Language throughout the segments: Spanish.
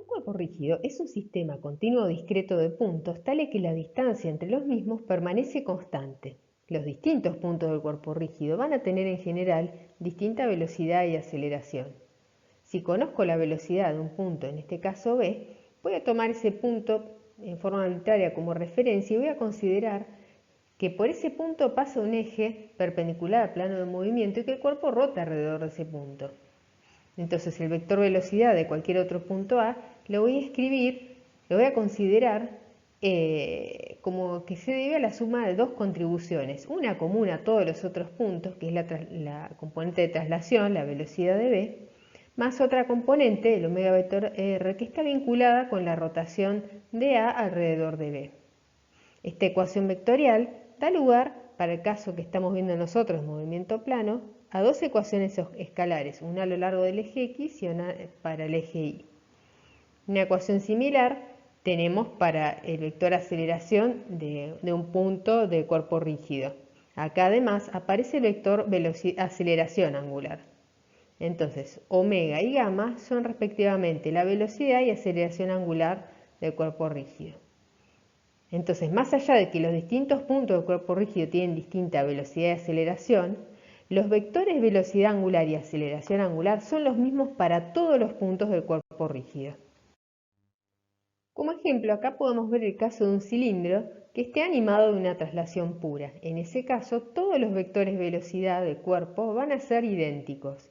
Un cuerpo rígido es un sistema continuo discreto de puntos tales que la distancia entre los mismos permanece constante. Los distintos puntos del cuerpo rígido van a tener en general distinta velocidad y aceleración. Si conozco la velocidad de un punto, en este caso B, voy a tomar ese punto en forma arbitraria como referencia y voy a considerar que por ese punto pasa un eje perpendicular al plano de movimiento y que el cuerpo rota alrededor de ese punto. Entonces el vector velocidad de cualquier otro punto A lo voy a escribir, lo voy a considerar como que se debe a la suma de dos contribuciones, una común a todos los otros puntos, que es la componente de traslación, la velocidad de B, más otra componente, el omega vector R, que está vinculada con la rotación de A alrededor de B. Esta ecuación vectorial da lugar, para el caso que estamos viendo nosotros, movimiento plano, a dos ecuaciones escalares, una a lo largo del eje X y una para el eje Y. Una ecuación similar tenemos para el vector aceleración de un punto de cuerpo rígido. Acá además aparece el vector aceleración angular. Entonces, omega y gamma son respectivamente la velocidad y aceleración angular del cuerpo rígido. Entonces, más allá de que los distintos puntos del cuerpo rígido tienen distinta velocidad y aceleración, los vectores velocidad angular y aceleración angular son los mismos para todos los puntos del cuerpo rígido. Como ejemplo, acá podemos ver el caso de un cilindro que esté animado de una traslación pura. En ese caso, todos los vectores velocidad del cuerpo van a ser idénticos.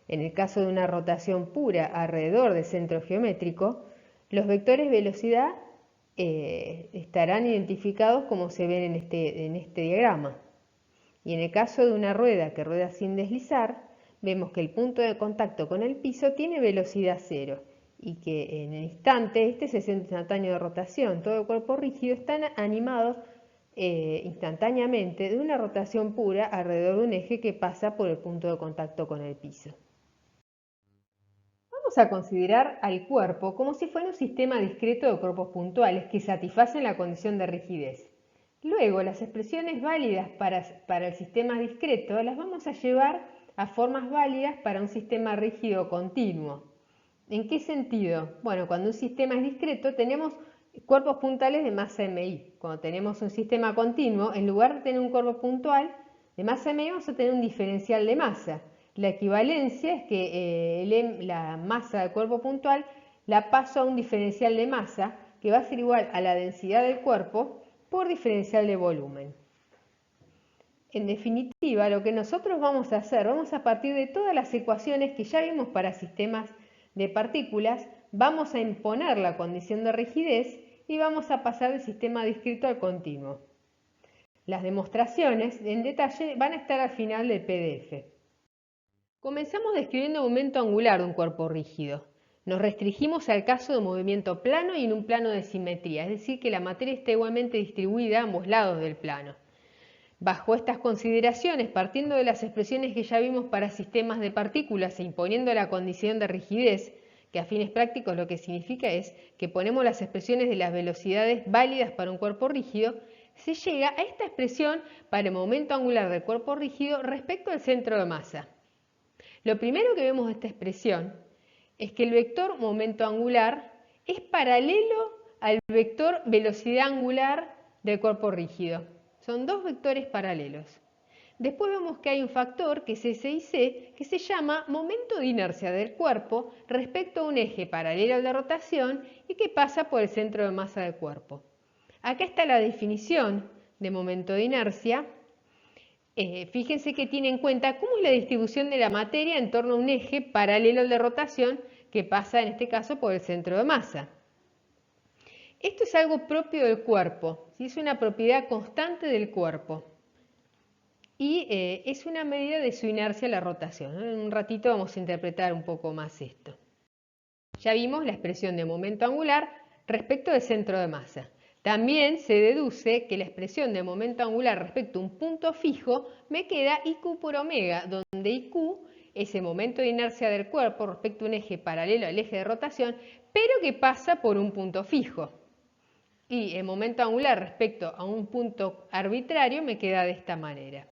En el caso de una rotación pura alrededor del centro geométrico, los vectores velocidad estarán identificados como se ven en este diagrama. Y en el caso de una rueda que rueda sin deslizar, vemos que el punto de contacto con el piso tiene velocidad cero y que en el instante, este es el centro instantáneo de rotación, todo el cuerpo rígido está animado instantáneamente de una rotación pura alrededor de un eje que pasa por el punto de contacto con el piso. Vamos a considerar al cuerpo como si fuera un sistema discreto de cuerpos puntuales que satisfacen la condición de rigidez. Luego, las expresiones válidas para el sistema discreto las vamos a llevar a formas válidas para un sistema rígido continuo. ¿En qué sentido? Bueno, cuando un sistema es discreto tenemos cuerpos puntuales de masa MI. Cuando tenemos un sistema continuo, en lugar de tener un cuerpo puntual de masa MI, vamos a tener un diferencial de masa. La equivalencia es que la masa del cuerpo puntual la paso a un diferencial de masa que va a ser igual a la densidad del cuerpo por diferencial de volumen. En definitiva, lo que nosotros vamos a hacer, vamos a partir de todas las ecuaciones que ya vimos para sistemas de partículas, vamos a imponer la condición de rigidez y vamos a pasar del sistema discreto al continuo. Las demostraciones en detalle van a estar al final del PDF. Comenzamos describiendo el momento angular de un cuerpo rígido. Nos restringimos al caso de movimiento plano y en un plano de simetría, es decir, que la materia está igualmente distribuida a ambos lados del plano. Bajo estas consideraciones, partiendo de las expresiones que ya vimos para sistemas de partículas e imponiendo la condición de rigidez, que a fines prácticos lo que significa es que ponemos las expresiones de las velocidades válidas para un cuerpo rígido, se llega a esta expresión para el momento angular del cuerpo rígido respecto al centro de masa. Lo primero que vemos de esta expresión es que el vector momento angular es paralelo al vector velocidad angular del cuerpo rígido. Son dos vectores paralelos. Después vemos que hay un factor, que es S y C, que se llama momento de inercia del cuerpo respecto a un eje paralelo al de rotación y que pasa por el centro de masa del cuerpo. Acá está la definición de momento de inercia. Fíjense que tiene en cuenta cómo es la distribución de la materia en torno a un eje paralelo al de rotación que pasa en este caso por el centro de masa. Esto es algo propio del cuerpo, ¿sí? Es una propiedad constante del cuerpo y es una medida de su inercia a la rotación, ¿no? En un ratito vamos a interpretar un poco más esto. Ya vimos la expresión de momento angular respecto del centro de masa. También se deduce que la expresión de momento angular respecto a un punto fijo me queda IQ por omega, donde IQ es el momento de inercia del cuerpo respecto a un eje paralelo al eje de rotación, pero que pasa por un punto fijo. Y el momento angular respecto a un punto arbitrario me queda de esta manera.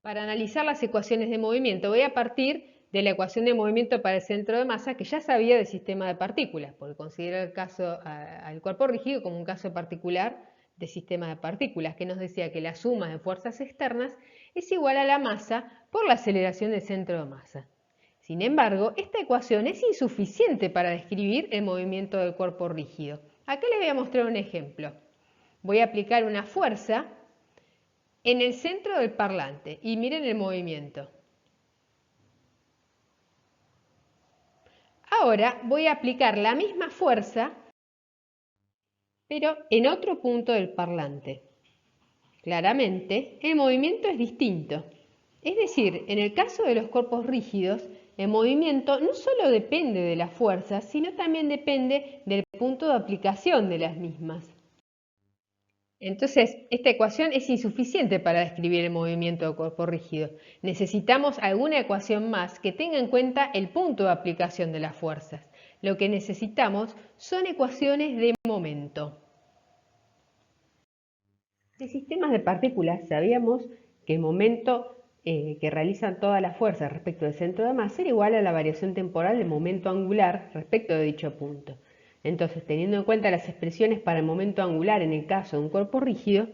Para analizar las ecuaciones de movimiento voy a partir de la ecuación de movimiento para el centro de masa que ya sabía del sistema de partículas, porque considera el caso al cuerpo rígido como un caso particular de sistema de partículas, que nos decía que la suma de fuerzas externas es igual a la masa por la aceleración del centro de masa. Sin embargo, esta ecuación es insuficiente para describir el movimiento del cuerpo rígido. Acá les voy a mostrar un ejemplo. Voy a aplicar una fuerza en el centro del parlante y miren el movimiento. Ahora voy a aplicar la misma fuerza, pero en otro punto del parlante. Claramente, el movimiento es distinto. Es decir, en el caso de los cuerpos rígidos, el movimiento no solo depende de la fuerza, sino también depende del punto de aplicación de las mismas. Entonces, esta ecuación es insuficiente para describir el movimiento del cuerpo rígido. Necesitamos alguna ecuación más que tenga en cuenta el punto de aplicación de las fuerzas. Lo que necesitamos son ecuaciones de momento. En sistemas de partículas sabíamos que el momento que realizan todas las fuerzas respecto del centro de masa era igual a la variación temporal del momento angular respecto de dicho punto. Entonces, teniendo en cuenta las expresiones para el momento angular en el caso de un cuerpo rígido,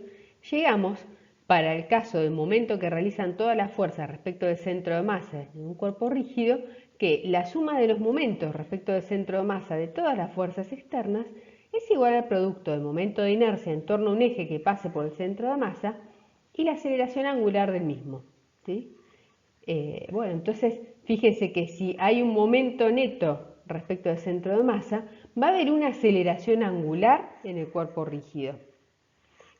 llegamos, para el caso del momento que realizan todas las fuerzas respecto del centro de masa en un cuerpo rígido, que la suma de los momentos respecto del centro de masa de todas las fuerzas externas es igual al producto del momento de inercia en torno a un eje que pase por el centro de masa y la aceleración angular del mismo. ¿Sí? Bueno, entonces fíjense que si hay un momento neto respecto del centro de masa, va a haber una aceleración angular en el cuerpo rígido.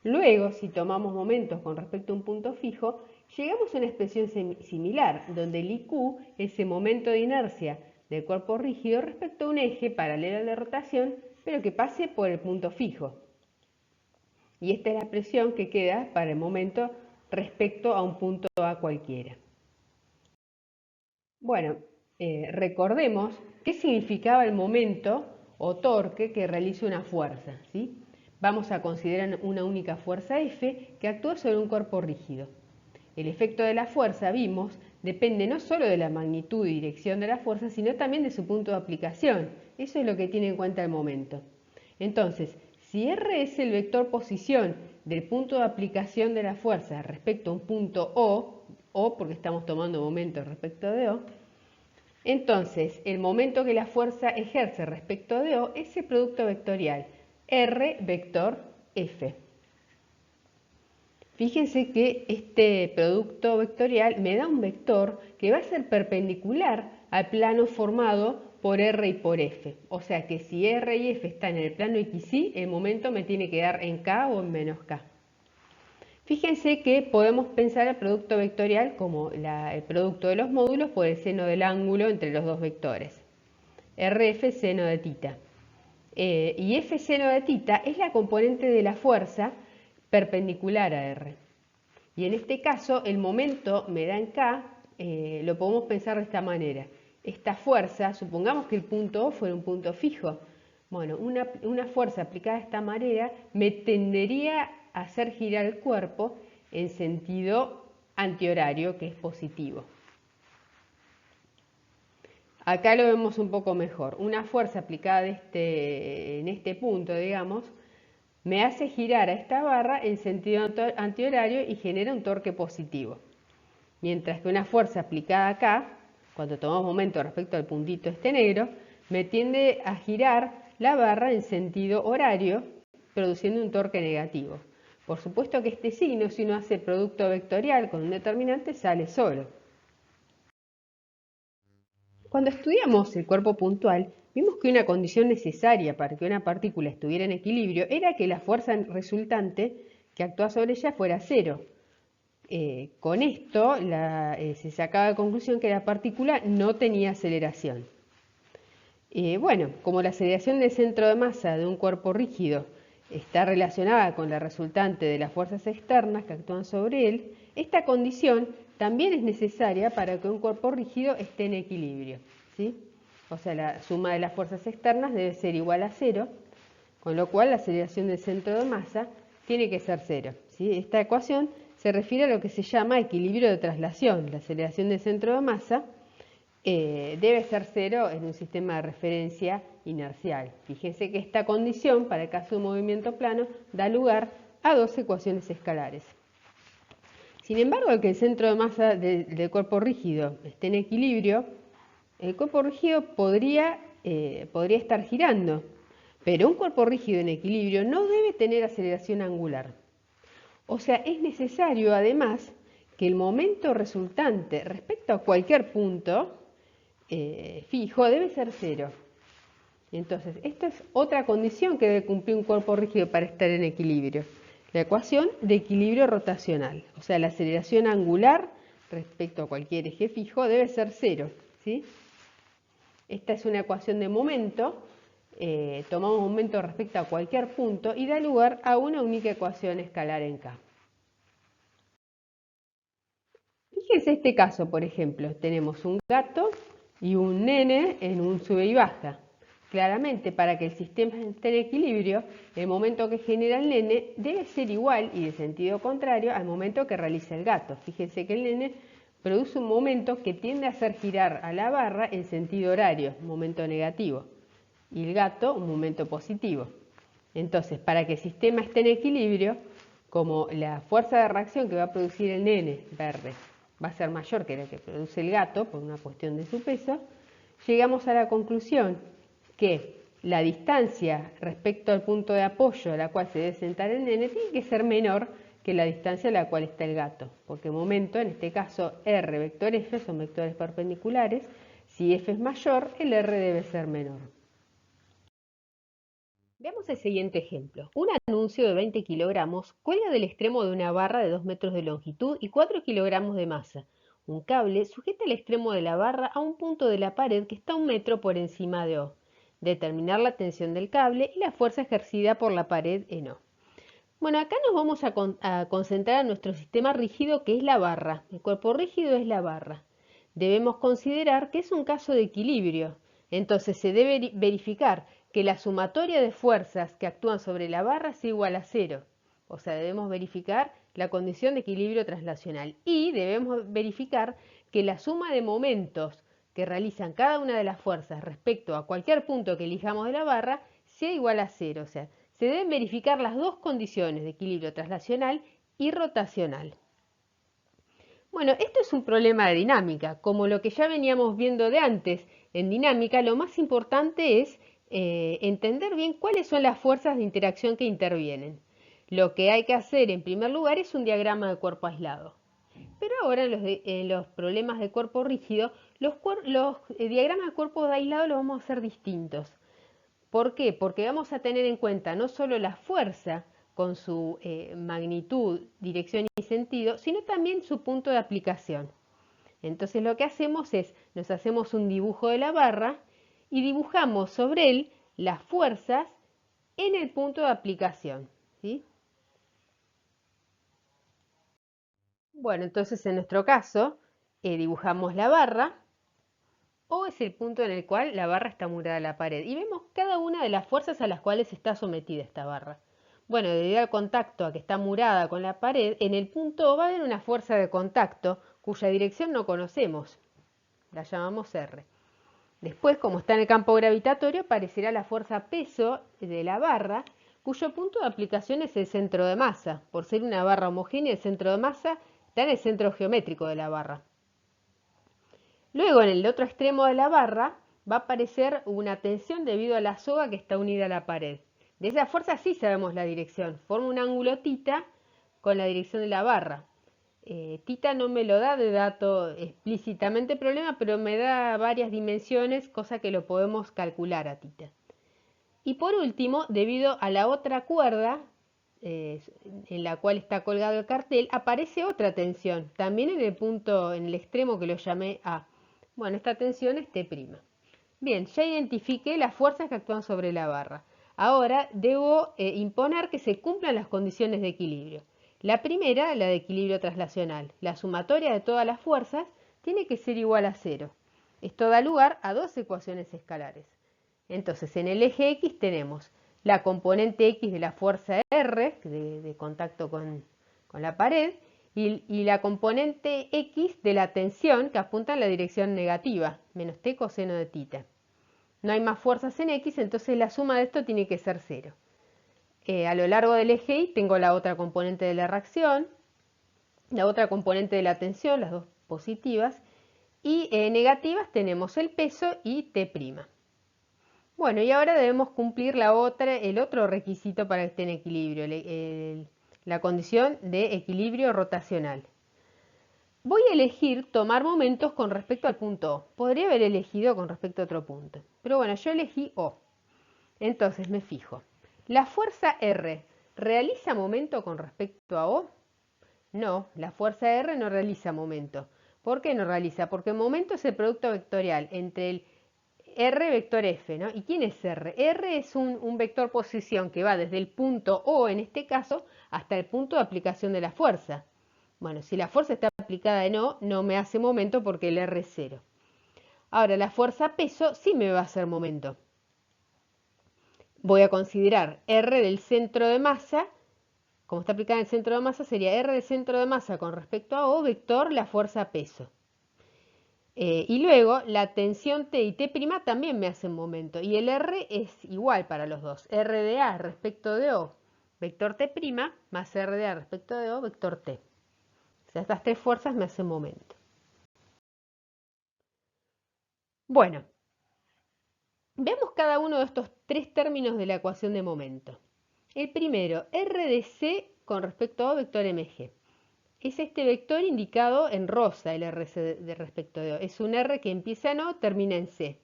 Luego, si tomamos momentos con respecto a un punto fijo, llegamos a una expresión similar, donde el IQ es el momento de inercia del cuerpo rígido respecto a un eje paralelo al de rotación, pero que pase por el punto fijo. Y esta es la expresión que queda para el momento respecto a un punto A cualquiera. Bueno, recordemos qué significaba el momento o torque que realiza una fuerza, ¿sí? Vamos a considerar una única fuerza F que actúa sobre un cuerpo rígido. El efecto de la fuerza, vimos, depende no solo de la magnitud y dirección de la fuerza, sino también de su punto de aplicación. Eso es lo que tiene en cuenta el momento. Entonces, si R es el vector posición del punto de aplicación de la fuerza respecto a un punto O porque estamos tomando momento respecto de O, entonces el momento que la fuerza ejerce respecto de O es el producto vectorial R vector F. Fíjense que este producto vectorial me da un vector que va a ser perpendicular al plano formado por R y por F. O sea que si R y F están en el plano XY, el momento me tiene que dar en K o en menos K. Fíjense que podemos pensar el producto vectorial como el producto de los módulos por el seno del ángulo entre los dos vectores. RF seno de tita. Y F seno de tita es la componente de la fuerza perpendicular a R. Y en este caso el momento me da en K, lo podemos pensar de esta manera. Esta fuerza, supongamos que el punto O fuera un punto fijo. Bueno, una fuerza aplicada de esta manera me tendería a hacer girar el cuerpo en sentido antihorario, que es positivo. Acá lo vemos un poco mejor. Una fuerza aplicada en este punto, digamos, me hace girar a esta barra en sentido antihorario y genera un torque positivo. Mientras que una fuerza aplicada acá, cuando tomamos momento respecto al puntito este negro, me tiende a girar la barra en sentido horario, produciendo un torque negativo. Por supuesto que este signo, si uno hace producto vectorial con un determinante, sale solo. Cuando estudiamos el cuerpo puntual, vimos que una condición necesaria para que una partícula estuviera en equilibrio era que la fuerza resultante que actúa sobre ella fuera cero. Con esto se sacaba de conclusión que la partícula no tenía aceleración. Bueno, como la aceleración del centro de masa de un cuerpo rígido está relacionada con la resultante de las fuerzas externas que actúan sobre él, esta condición también es necesaria para que un cuerpo rígido esté en equilibrio, ¿sí? O sea, la suma de las fuerzas externas debe ser igual a cero, con lo cual la aceleración del centro de masa tiene que ser cero, ¿sí? Esta ecuación se refiere a lo que se llama equilibrio de traslación. La aceleración del centro de masa debe ser 0 en un sistema de referencia inercial. Fíjense que esta condición, para el caso de un movimiento plano, da lugar a dos ecuaciones escalares. Sin embargo, que el centro de masa del cuerpo rígido esté en equilibrio, el cuerpo rígido podría estar girando, pero un cuerpo rígido en equilibrio no debe tener aceleración angular. O sea, es necesario además que el momento resultante respecto a cualquier punto fijo debe ser 0. Entonces, esta es otra condición que debe cumplir un cuerpo rígido para estar en equilibrio. La ecuación de equilibrio rotacional, o sea, la aceleración angular respecto a cualquier eje fijo debe ser 0, ¿sí? Esta es una ecuación de momento, tomamos momento respecto a cualquier punto y da lugar a una única ecuación escalar en K. Fíjense este caso, por ejemplo, tenemos un gato y un nene en un sube y baja. Claramente, para que el sistema esté en equilibrio, el momento que genera el nene debe ser igual y de sentido contrario al momento que realiza el gato. Fíjense que el nene produce un momento que tiende a hacer girar a la barra en sentido horario, un momento negativo, y el gato un momento positivo. Entonces, para que el sistema esté en equilibrio, como la fuerza de reacción que va a producir el nene verde va a ser mayor que la que produce el gato por una cuestión de su peso, llegamos a la conclusión que la distancia respecto al punto de apoyo a la cual se debe sentar el nene tiene que ser menor que la distancia a la cual está el gato, porque momento, en este caso R vector F, son vectores perpendiculares. Si F es mayor, el R debe ser menor. Veamos el siguiente ejemplo. Un anuncio de 20 kilogramos cuelga del extremo de una barra de 2 metros de longitud y 4 kilogramos de masa. Un cable sujeta el extremo de la barra a un punto de la pared que está 1 metro por encima de O. Determinar la tensión del cable y la fuerza ejercida por la pared en O. Bueno, acá nos vamos a concentrar en nuestro sistema rígido, que es la barra. El cuerpo rígido es la barra. Debemos considerar que es un caso de equilibrio. Entonces se debe verificar que la sumatoria de fuerzas que actúan sobre la barra sea igual a 0. O sea, debemos verificar la condición de equilibrio translacional. Y debemos verificar que la suma de momentos que realizan cada una de las fuerzas respecto a cualquier punto que elijamos de la barra sea igual a 0. O sea, se deben verificar las dos condiciones de equilibrio translacional y rotacional. Bueno, esto es un problema de dinámica. Como lo que ya veníamos viendo de antes, en dinámica lo más importante es entender bien cuáles son las fuerzas de interacción que intervienen. Lo que hay que hacer en primer lugar es un diagrama de cuerpo aislado. Pero ahora en los problemas de cuerpo rígido, los diagramas de cuerpo aislado los vamos a hacer distintos. ¿Por qué? Porque vamos a tener en cuenta no solo la fuerza con su magnitud, dirección y sentido, sino también su punto de aplicación. Entonces lo que hacemos es, nos hacemos un dibujo de la barra y dibujamos sobre él las fuerzas en el punto de aplicación, ¿sí? Bueno, entonces en nuestro caso dibujamos la barra. O es el punto en el cual la barra está murada a la pared. Y vemos cada una de las fuerzas a las cuales está sometida esta barra. Bueno, debido al contacto a que está murada con la pared, en el punto O va a haber una fuerza de contacto cuya dirección no conocemos. La llamamos R. Después, como está en el campo gravitatorio, aparecerá la fuerza peso de la barra, cuyo punto de aplicación es el centro de masa. Por ser una barra homogénea, el centro de masa está en el centro geométrico de la barra. Luego, en el otro extremo de la barra, va a aparecer una tensión debido a la soga que está unida a la pared. De esa fuerza sí sabemos la dirección. Forma un ángulo θ con la dirección de la barra. Θ no me lo da de dato explícitamente el problema, pero me da varias dimensiones, cosa que lo podemos calcular a θ. Y por último, debido a la otra cuerda en la cual está colgado el cartel, aparece otra tensión, también en el punto, en el extremo que lo llamé A. Bueno, esta tensión es T'. Bien, ya identifiqué las fuerzas que actúan sobre la barra. Ahora debo imponer que se cumplan las condiciones de equilibrio. La primera, la de equilibrio translacional. La sumatoria de todas las fuerzas tiene que ser igual a 0. Esto da lugar a dos ecuaciones escalares. Entonces, en el eje X tenemos la componente X de la fuerza R, de contacto con la pared, y la componente X de la tensión que apunta en la dirección negativa, menos T coseno de tita. No hay más fuerzas en X, entonces la suma de esto tiene que ser 0. A lo largo del eje Y tengo la otra componente de la reacción, la otra componente de la tensión, las dos positivas, y negativas tenemos el peso y T'. Bueno, y ahora debemos cumplir el otro requisito para que esté en equilibrio, la condición de equilibrio rotacional. Voy a elegir tomar momentos con respecto al punto O. Podría haber elegido con respecto a otro punto, pero bueno, yo elegí O. Entonces me fijo. ¿La fuerza R realiza momento con respecto a O? No, la fuerza R no realiza momento. ¿Por qué no realiza? Porque momento es el producto vectorial entre el R vector F, ¿no? ¿Y quién es R? R es un vector posición que va desde el punto O, en este caso, hasta el punto de aplicación de la fuerza. Bueno, si la fuerza está aplicada en O, no me hace momento porque el R es 0. Ahora, la fuerza peso sí me va a hacer momento. Voy a considerar R del centro de masa, como está aplicada en el centro de masa, sería R del centro de masa con respecto a O, vector la fuerza peso. Y luego la tensión T y T' también me hacen momento. Y el R es igual para los dos. R de A respecto de O, vector T' más R de A respecto de O, vector T. O sea, estas tres fuerzas me hacen momento. Bueno, veamos cada uno de estos tres términos de la ecuación de momento. El primero, R de C con respecto a O, vector mg. Es este vector indicado en rosa, el RC de respecto de O. Es un R que empieza en O, termina en C.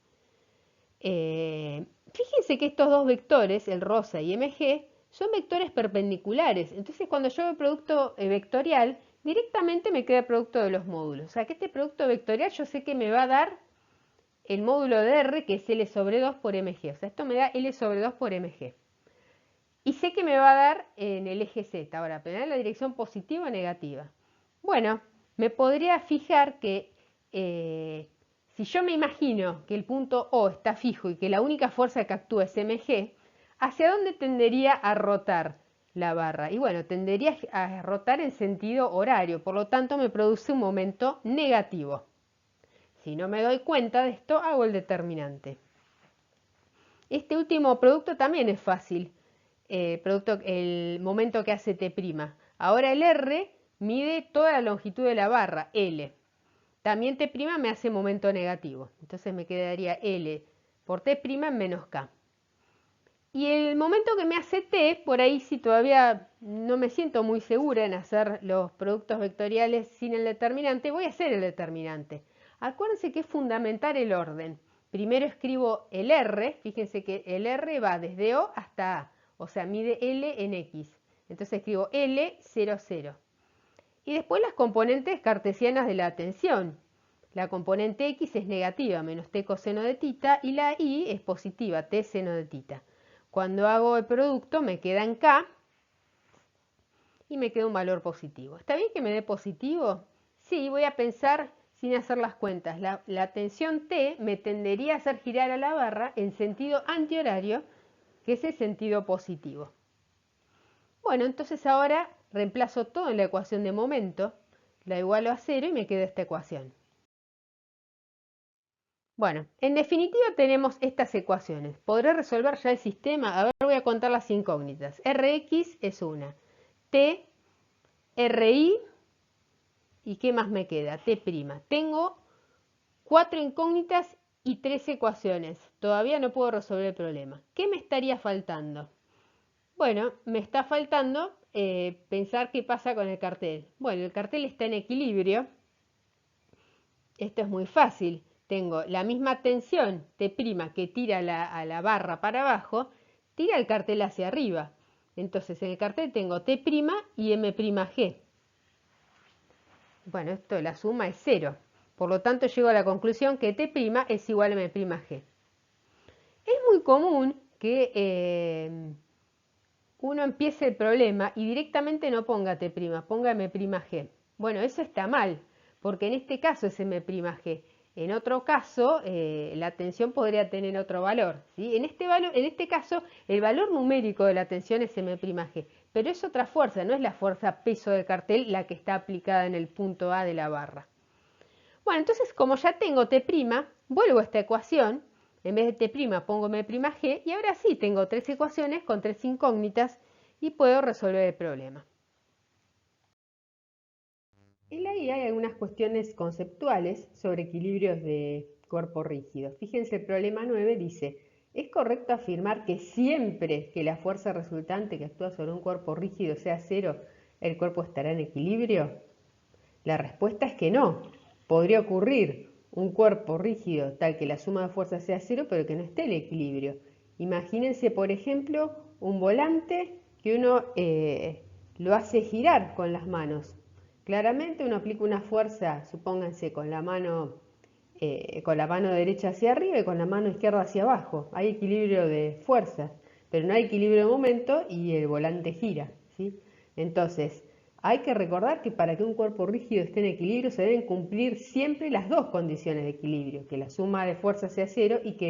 Fíjense que estos dos vectores, el rosa y mg, son vectores perpendiculares. Entonces cuando yo veo el producto vectorial, directamente me queda el producto de los módulos. O sea que este producto vectorial yo sé que me va a dar el módulo de R, que es L sobre 2 por mg. O sea, esto me da L sobre 2 por mg. Y sé que me va a dar en el eje Z. Ahora, pero en la dirección positiva o negativa. Bueno, me podría fijar que si yo me imagino que el punto O está fijo y que la única fuerza que actúa es mg, ¿hacia dónde tendería a rotar la barra? Y bueno, tendería a rotar en sentido horario, por lo tanto me produce un momento negativo. Si no me doy cuenta de esto, hago el determinante. Este último producto también es fácil. El momento que hace T'. Ahora el R mide toda la longitud de la barra, L. También T' me hace momento negativo. Entonces me quedaría L por T' en menos K. Y el momento que me hace T, por ahí si todavía no me siento muy segura en hacer los productos vectoriales sin el determinante, voy a hacer el determinante. Acuérdense que es fundamental el orden. Primero escribo el R, fíjense que el R va desde O hasta A, o sea, mide L en X. Entonces escribo L, 0, 0. Y después las componentes cartesianas de la tensión. La componente X es negativa, menos T coseno de tita, y la Y es positiva, T seno de tita. Cuando hago el producto me queda en K y me queda un valor positivo. ¿Está bien que me dé positivo? Sí, voy a pensar sin hacer las cuentas. La tensión T me tendería a hacer girar a la barra en sentido antihorario, que es el sentido positivo. Bueno, entonces ahora reemplazo todo en la ecuación de momento, la igualo a 0 y me queda esta ecuación. Bueno, en definitiva tenemos estas ecuaciones. ¿Podré resolver ya el sistema? A ver, voy a contar las incógnitas. Rx es una. T, Ri, ¿y qué más me queda? T'. Tengo 4 incógnitas y 3 ecuaciones. Todavía no puedo resolver el problema. ¿Qué me estaría faltando? Bueno, me está faltando pensar qué pasa con el cartel. Bueno, el cartel está en equilibrio. Esto es muy fácil. Tengo la misma tensión T' que tira a la barra para abajo, tira el cartel hacia arriba. Entonces en el cartel tengo T' y M'G. Bueno, esto la suma es 0. Por lo tanto llego a la conclusión que T' es igual a M'G. Es muy común que uno empiece el problema y directamente no ponga T', ponga M'G. Bueno, eso está mal, porque en este caso es M'G. En otro caso, la tensión podría tener otro valor, ¿sí? En este caso, el valor numérico de la tensión es M', pero es otra fuerza, no es la fuerza peso del cartel la que está aplicada en el punto A de la barra. Bueno, entonces como ya tengo T', vuelvo a esta ecuación, en vez de T' pongo M'G y ahora sí tengo tres ecuaciones con tres incógnitas y puedo resolver el problema. En la IA hay algunas cuestiones conceptuales sobre equilibrios de cuerpo rígido. Fíjense, el problema 9 dice, ¿es correcto afirmar que siempre que la fuerza resultante que actúa sobre un cuerpo rígido sea cero, el cuerpo estará en equilibrio? La respuesta es que no. Podría ocurrir un cuerpo rígido tal que la suma de fuerzas sea cero, pero que no esté en equilibrio. Imagínense, por ejemplo, un volante que uno lo hace girar con las manos. Claramente uno aplica una fuerza, supónganse, con la mano derecha hacia arriba y con la mano izquierda hacia abajo. Hay equilibrio de fuerzas, pero no hay equilibrio de momento y el volante gira, ¿sí? Entonces, hay que recordar que para que un cuerpo rígido esté en equilibrio se deben cumplir siempre las dos condiciones de equilibrio, que la suma de fuerzas sea cero y que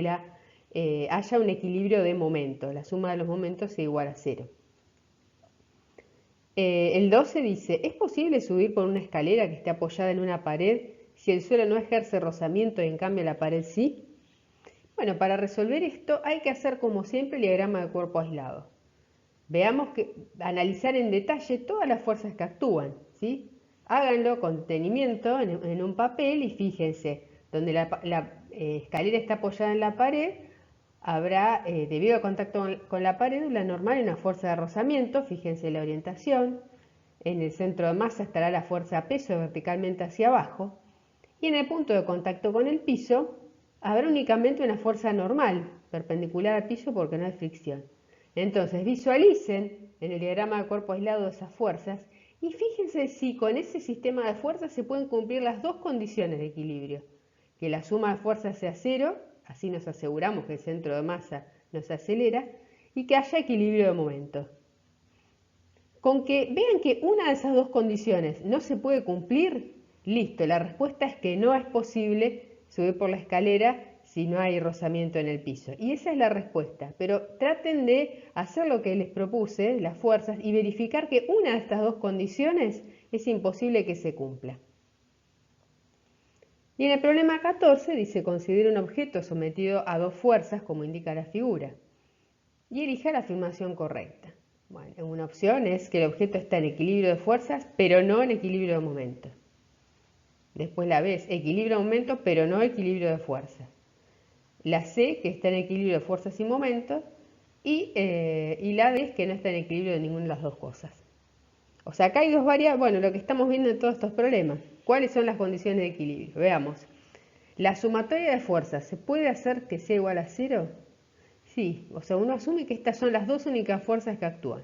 haya un equilibrio de momentos, la suma de los momentos sea igual a cero. El 12 dice, ¿es posible subir por una escalera que esté apoyada en una pared si el suelo no ejerce rozamiento y en cambio la pared sí? Bueno, para resolver esto hay que hacer como siempre el diagrama de cuerpo aislado. Veamos analizar en detalle todas las fuerzas que actúan, ¿sí? Háganlo con detenimiento en un papel y fíjense, donde la escalera está apoyada en la pared, habrá, debido al contacto con la pared, la normal y una fuerza de rozamiento, fíjense la orientación. En el centro de masa estará la fuerza peso verticalmente hacia abajo. Y en el punto de contacto con el piso, habrá únicamente una fuerza normal, perpendicular al piso porque no hay fricción. Entonces visualicen en el diagrama de cuerpo aislado esas fuerzas y fíjense si con ese sistema de fuerzas se pueden cumplir las dos condiciones de equilibrio. Que la suma de fuerzas sea cero, así nos aseguramos que el centro de masa no se acelera, y que haya equilibrio de momentos. Con que vean que una de esas dos condiciones no se puede cumplir, listo, la respuesta es que no es posible subir por la escalera si no hay rozamiento en el piso. Y esa es la respuesta, pero traten de hacer lo que les propuse, las fuerzas, y verificar que una de estas dos condiciones es imposible que se cumpla. Y en el problema 14 dice, considera un objeto sometido a dos fuerzas como indica la figura y elija la afirmación correcta. Bueno, una opción es que el objeto está en equilibrio de fuerzas, pero no en equilibrio de momentos. Después la B es equilibrio de momentos, pero no equilibrio de fuerzas. La C, que está en equilibrio de fuerzas y momentos. Y la D es que no está en equilibrio de ninguna de las dos cosas. O sea, acá hay dos variables, bueno, lo que estamos viendo en todos estos problemas. ¿Cuáles son las condiciones de equilibrio? Veamos. La sumatoria de fuerzas, ¿se puede hacer que sea igual a cero? Sí, o sea, uno asume que estas son las dos únicas fuerzas que actúan.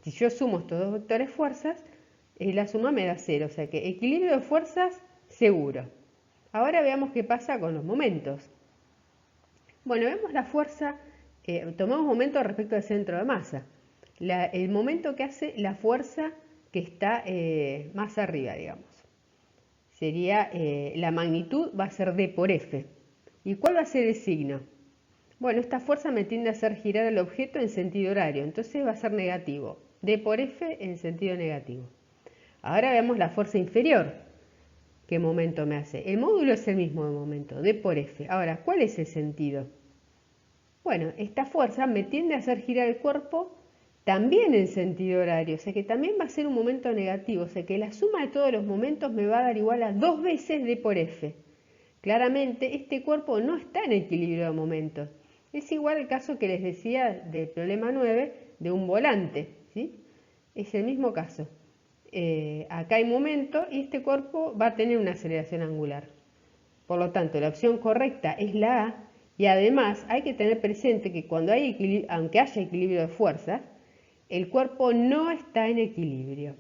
Si yo sumo estos dos vectores fuerzas, la suma me da cero, o sea que equilibrio de fuerzas seguro. Ahora veamos qué pasa con los momentos. Bueno, vemos la fuerza, tomamos momento respecto al centro de masa. El momento que hace la fuerza que está más arriba, digamos. Sería, la magnitud va a ser D por F. ¿Y cuál va a ser el signo? Bueno, esta fuerza me tiende a hacer girar el objeto en sentido horario, entonces va a ser negativo. D por F en sentido negativo. Ahora veamos la fuerza inferior. ¿Qué momento me hace? El módulo es el mismo de momento, D por F. Ahora, ¿cuál es el sentido? Bueno, esta fuerza me tiende a hacer girar el cuerpo también en sentido horario, o sea que también va a ser un momento negativo, o sea que la suma de todos los momentos me va a dar igual a 2 veces D por F. Claramente, este cuerpo no está en equilibrio de momentos. Es igual al caso que les decía del problema 9 de un volante, ¿sí? Es el mismo caso. Acá hay momento y este cuerpo va a tener una aceleración angular. Por lo tanto, la opción correcta es la A y además hay que tener presente que aunque haya equilibrio de fuerzas, el cuerpo no está en equilibrio.